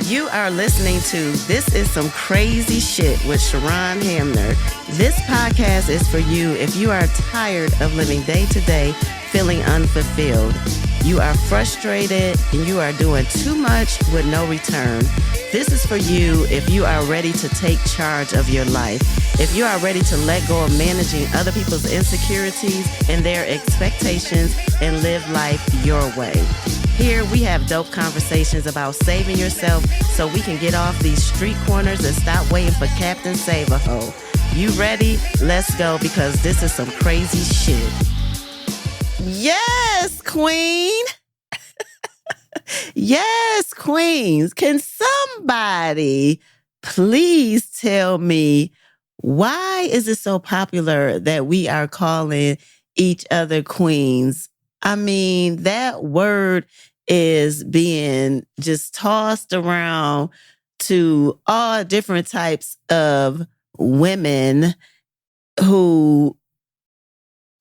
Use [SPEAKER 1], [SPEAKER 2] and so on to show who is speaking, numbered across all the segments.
[SPEAKER 1] You are listening to This Is Some Crazy Shit with Sharon Hamner. This podcast is for you if you are tired of living day to day feeling unfulfilled. You are frustrated and you are doing too much with no return. This is for you if you are ready to take charge of your life. If you are ready to let go of managing other people's insecurities and their expectations and live life your way. Here we have dope conversations about saving yourself so we can get off these street corners and stop waiting for Captain Save-A-Ho. You ready? Let's go because this is some crazy shit. Yes, Queen. Yes, Queens. Can somebody please tell me why is it so popular that we are calling each other queens? I mean, that word is being just tossed around to all different types of women who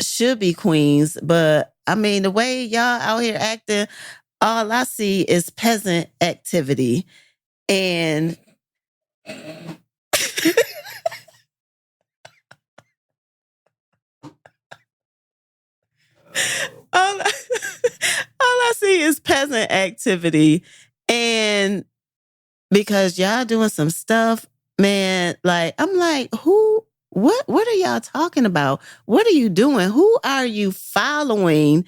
[SPEAKER 1] should be queens. But I mean, the way y'all out here acting, all I see is peasant activity. And all I see is peasant activity. And because y'all doing some stuff, man, like, I'm like, what are y'all talking about? What are you doing? Who are you following?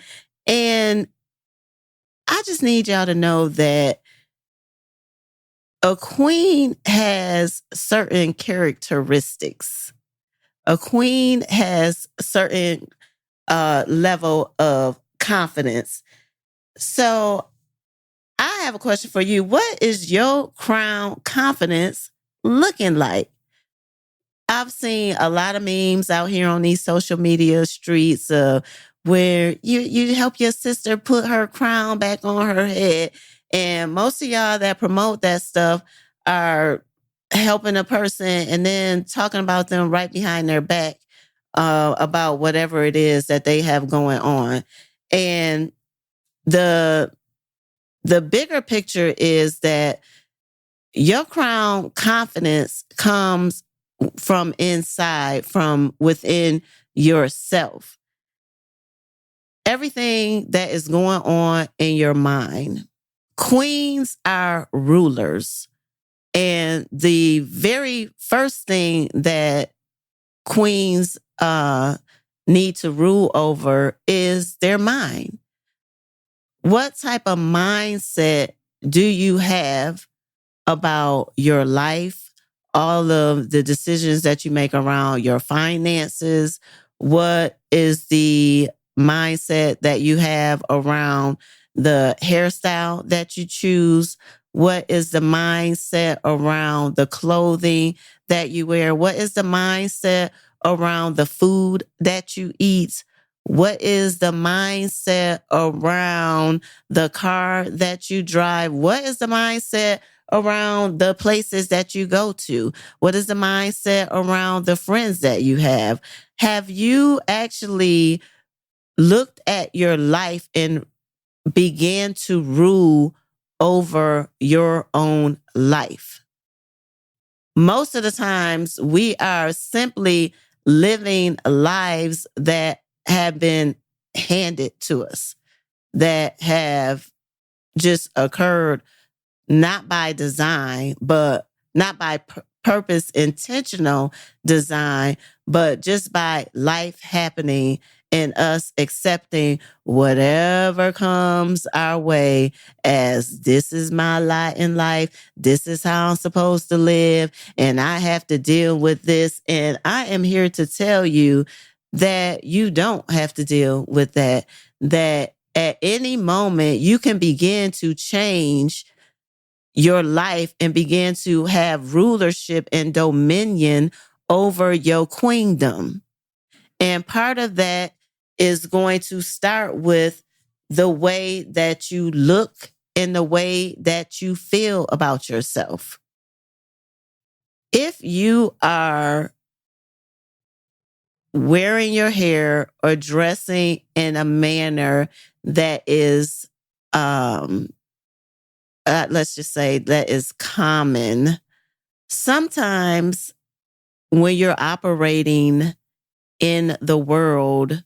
[SPEAKER 1] And I just need y'all to know that a queen has certain characteristics. A queen has certain level of confidence. So I have a question for you. What is your crown confidence looking like? I've seen a lot of memes out here on these social media streets where you help your sister put her crown back on her head. And most of y'all that promote that stuff are helping a person and then talking about them right behind their back about whatever it is that they have going on. And the bigger picture is that your crown confidence comes from inside, from within yourself. Everything that is going on in your mind. Queens are rulers. And the very first thing that queens need to rule over is their mind. What type of mindset do you have about your life, all of the decisions that you make around your finances? What is the mindset that you have around the hairstyle that you choose? What is the mindset around the clothing that you wear? What is the mindset around the food that you eat? What is the mindset around the car that you drive? What is the mindset around the places that you go to? What is the mindset around the friends that you have? Have you actually looked at your life and began to rule over your own life? Most of the times we are simply living lives that have been handed to us, that have just occurred not by design, but not by purpose, intentional design, but just by life happening and us accepting whatever comes our way as this is my lot in life. This is how I'm supposed to live. And I have to deal with this. And I am here to tell you that you don't have to deal with that, that at any moment you can begin to change your life and begin to have rulership and dominion over your queendom. And part of that is going to start with the way that you look and the way that you feel about yourself. If you are wearing your hair or dressing in a manner that is let's just say that is common. Sometimes when you're operating in the world,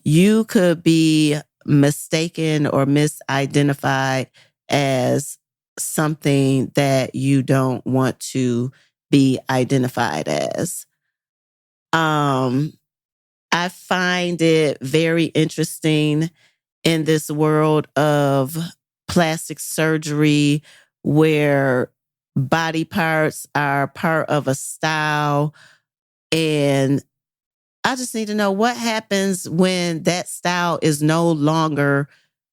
[SPEAKER 1] you could be mistaken or misidentified as something that you don't want to be identified as. I find it very interesting in this world of plastic surgery where body parts are part of a style. And I just need to know what happens when that style is no longer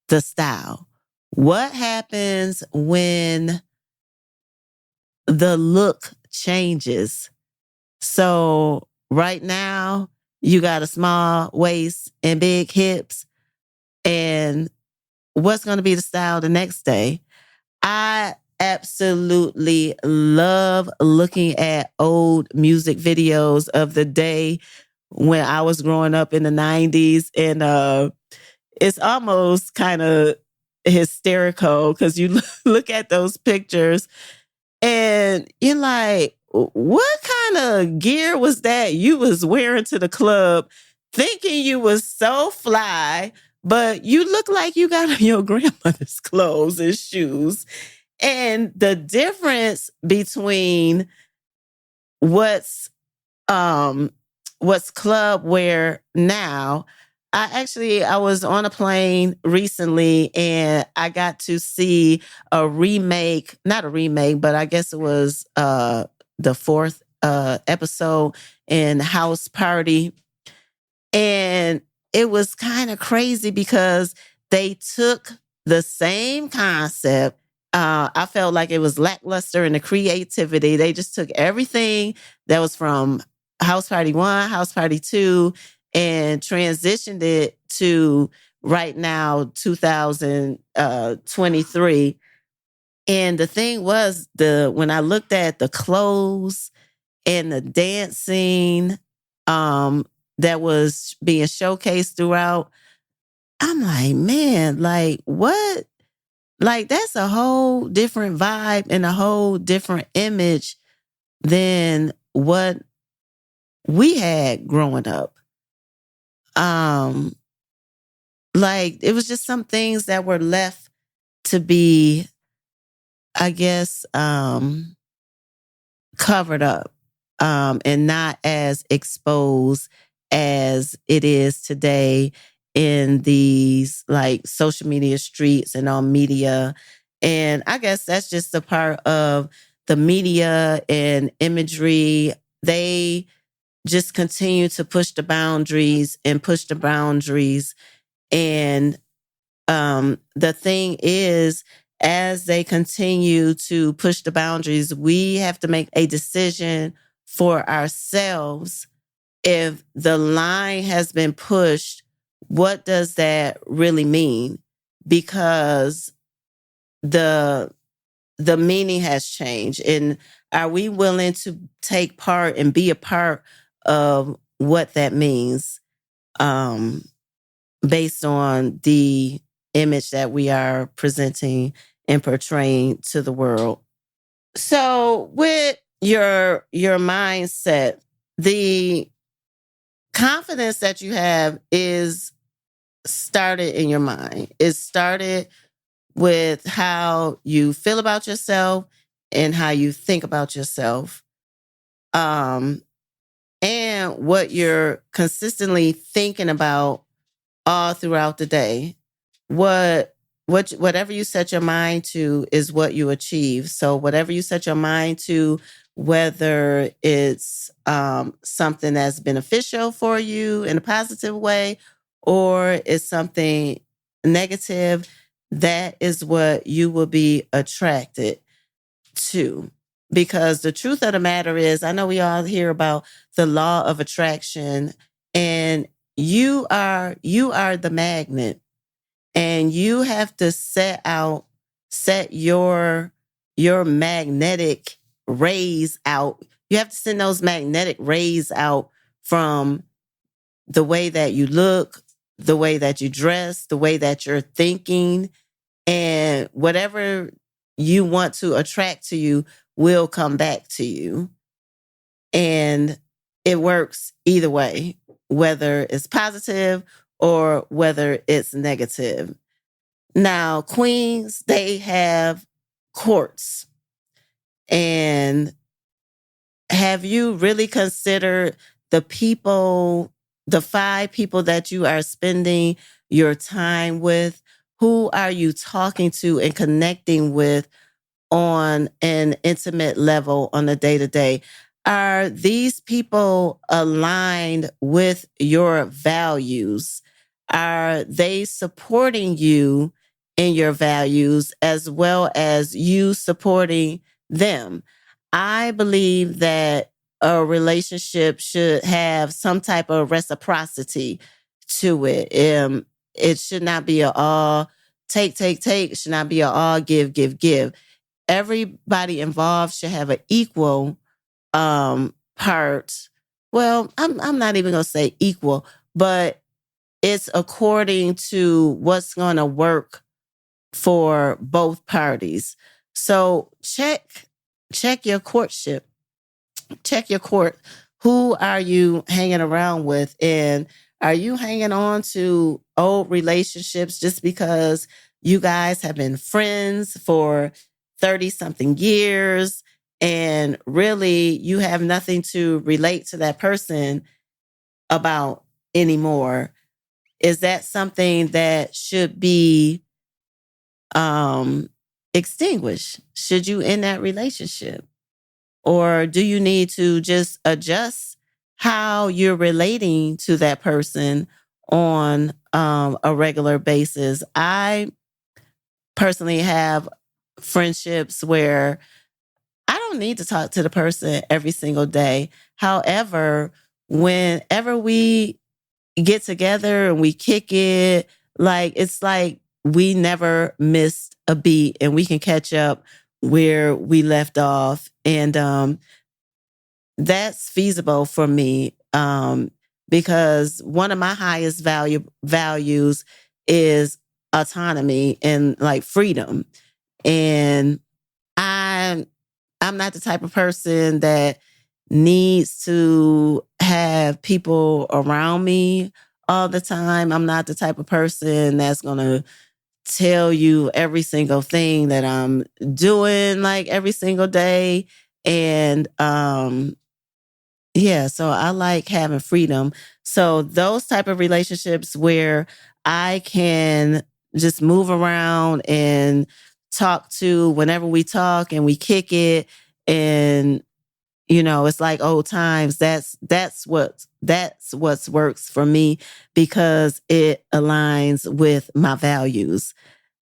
[SPEAKER 1] the style. What happens when the look changes? So right now, you got a small waist and big hips. And what's going to be the style the next day? I absolutely love looking at old music videos of the day when I was growing up in the 90s. And it's almost kind of hysterical because you look at those pictures and you're like, what kind of gear was that you was wearing to the club thinking you was so fly, but you look like you got on your grandmother's clothes and shoes. And the difference between what's um what's club wear now. I was on a plane recently and I got to see a remake, not a remake, but I guess it was the fourth episode in House Party. And it was kind of crazy because they took the same concept. I felt like it was lackluster in the creativity. They just took everything that was from House Party 1, House Party 2, and transitioned it to right now, 2023. And the thing was, when I looked at the clothes and the dancing that was being showcased throughout, I'm like, man, like what? Like that's a whole different vibe and a whole different image than what we had growing up. Um, like it was just some things that were left to be, I guess, covered up, and not as exposed as it is today in these like social media streets and on media. And I guess that's just a part of the media and imagery. They just continue to push the boundaries and push the boundaries. And the thing is, as they continue to push the boundaries, we have to make a decision for ourselves. If the line has been pushed, what does that really mean? Because the the meaning has changed. And are we willing to take part and be a part of what that means? Based on the image that we are presenting and portraying to the world. So with your mindset, the confidence that you have is started in your mind. It started with how you feel about yourself and how you think about yourself. And what you're consistently thinking about all throughout the day. Whatever you set your mind to is what you achieve. So whatever you set your mind to, whether it's something that's beneficial for you in a positive way, or it's something negative, that is what you will be attracted to. Because the truth of the matter is, I know we all hear about the law of attraction, and you are the magnet, and you have to set your magnetic rays out. You have to send those magnetic rays out from the way that you look, the way that you dress, the way that you're thinking, and whatever you want to attract to you will come back to you. And it works either way, whether it's positive or whether it's negative. Now, queens, they have courts. And have you really considered the people, the 5 people that you are spending your time with? Who are you talking to and connecting with on an intimate level on a day-to-day? Are these people aligned with your values? Are they supporting you in your values as well as you supporting them? I believe that a relationship should have some type of reciprocity to it. It should not be a all take, take, take. It should not be a all give, give, give. Everybody involved should have an equal part. Well, I'm not even gonna say equal, but it's according to what's gonna work for both parties. So check your courtship. Check your court. Who are you hanging around with? And are you hanging on to old relationships just because you guys have been friends for 30 something years and really you have nothing to relate to that person about anymore? Is that something that should be extinguished? Should you end that relationship? Or do you need to just adjust how you're relating to that person on a regular basis? I personally have friendships where I don't need to talk to the person every single day. However, whenever we get together and we kick it, like it's like we never missed a beat and we can catch up where we left off. And that's feasible for me because one of my highest values is autonomy and like freedom. And I'm not the type of person that needs to have people around me all the time. I'm not the type of person that's going to tell you every single thing that I'm doing like every single day. And yeah, so I like having freedom. So those type of relationships where I can just move around and talk to whenever we talk and we kick it, and it's like old times. That's what's works for me because it aligns with my values.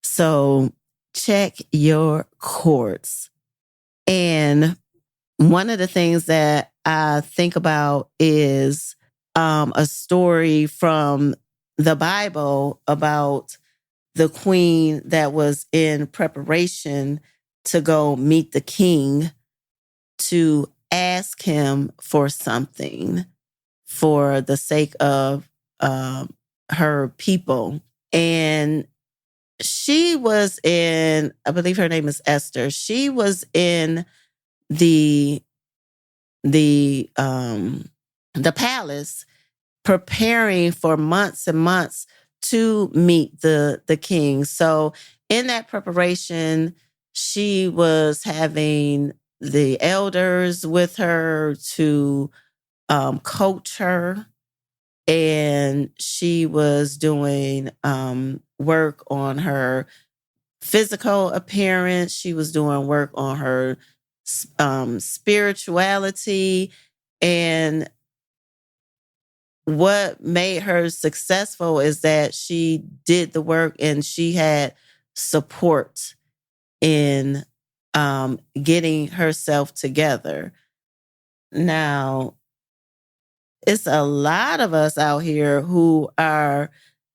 [SPEAKER 1] So check your courts. And one of the things that I think about is a story from the Bible about the queen that was in preparation to go meet the king to ask him for something for the sake of her people. And she was in, I believe her name is Esther. She was in the the palace preparing for months and months to meet the king. So in that preparation, she was having the elders with her to coach her, and she was doing work on her physical appearance. She was doing work on her spirituality. And what made her successful is that she did the work and she had support in getting herself together. Now, it's a lot of us out here who are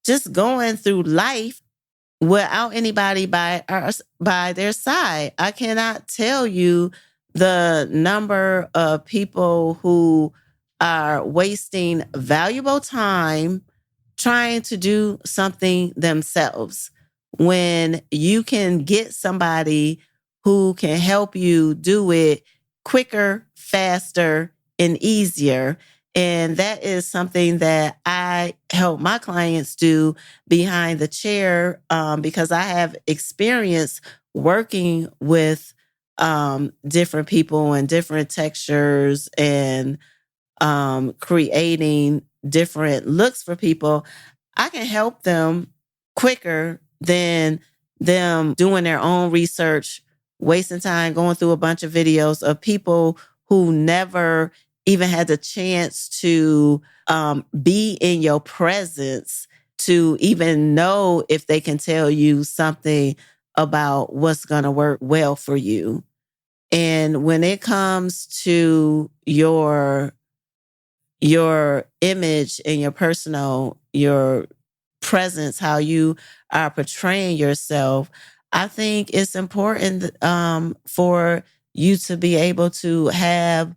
[SPEAKER 1] just going through life without anybody by their side. I cannot tell you the number of people who are wasting valuable time trying to do something themselves when you can get somebody who can help you do it quicker, faster, and easier. And that is something that I help my clients do behind the chair, because I have experience working with different people and different textures and creating different looks for people. I can help them quicker than them doing their own research, wasting time going through a bunch of videos of people who never even had the chance to be in your presence to even know if they can tell you something about what's going to work well for you. And when it comes to your image and your presence, how you are portraying yourself, I think it's important for you to be able to have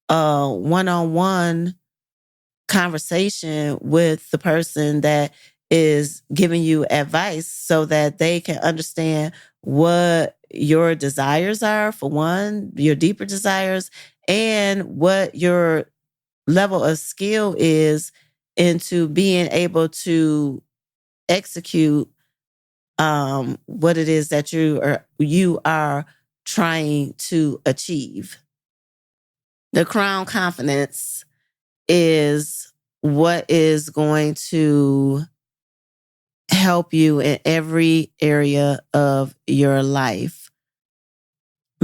[SPEAKER 1] a one-on-one conversation with the person that is giving you advice so that they can understand what your desires are, for one, your deeper desires, and what your level of skill is into being able to execute what it is that you are trying to achieve. The crown confidence is what is going to help you in every area of your life.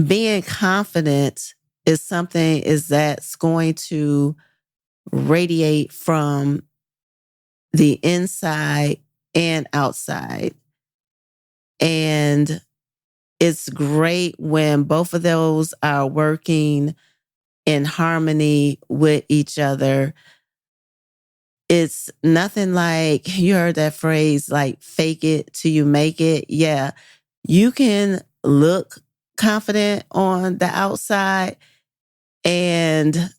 [SPEAKER 1] Being confident is that's going to radiate from the inside and outside. And it's great when both of those are working in harmony with each other. It's nothing like, you heard that phrase, like fake it till you make it. Yeah, you can look confident on the outside, and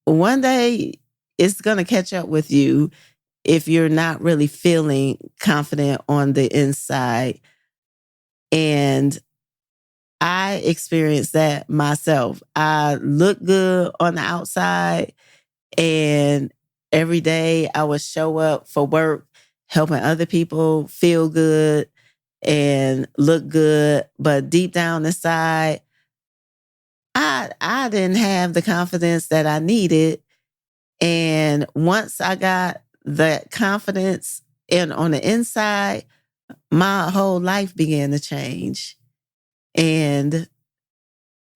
[SPEAKER 1] one day it's going to catch up with you if you're not really feeling confident on the inside. And I experienced that myself. I look good on the outside, and every day I would show up for work, helping other people feel good and look good. But deep down inside, I didn't have the confidence that I needed. And once I got that confidence on the inside, my whole life began to change. And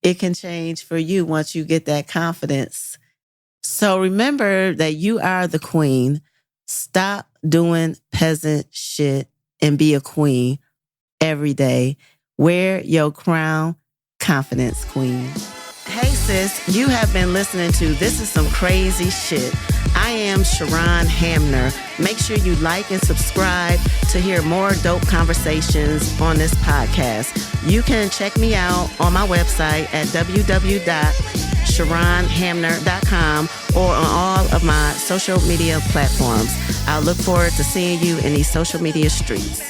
[SPEAKER 1] it can change for you once you get that confidence. So remember that you are the queen. Stop doing peasant shit and be a queen every day. Wear your crown, confidence queen. Hey sis, you have been listening to This Is Some Crazy Shit. I am Sharon Hamner. Make sure you like and subscribe to hear more dope conversations on this podcast. You can check me out on my website at www.sharonhamner.com or on all of my social media platforms. I'll look forward to seeing you in these social media streets.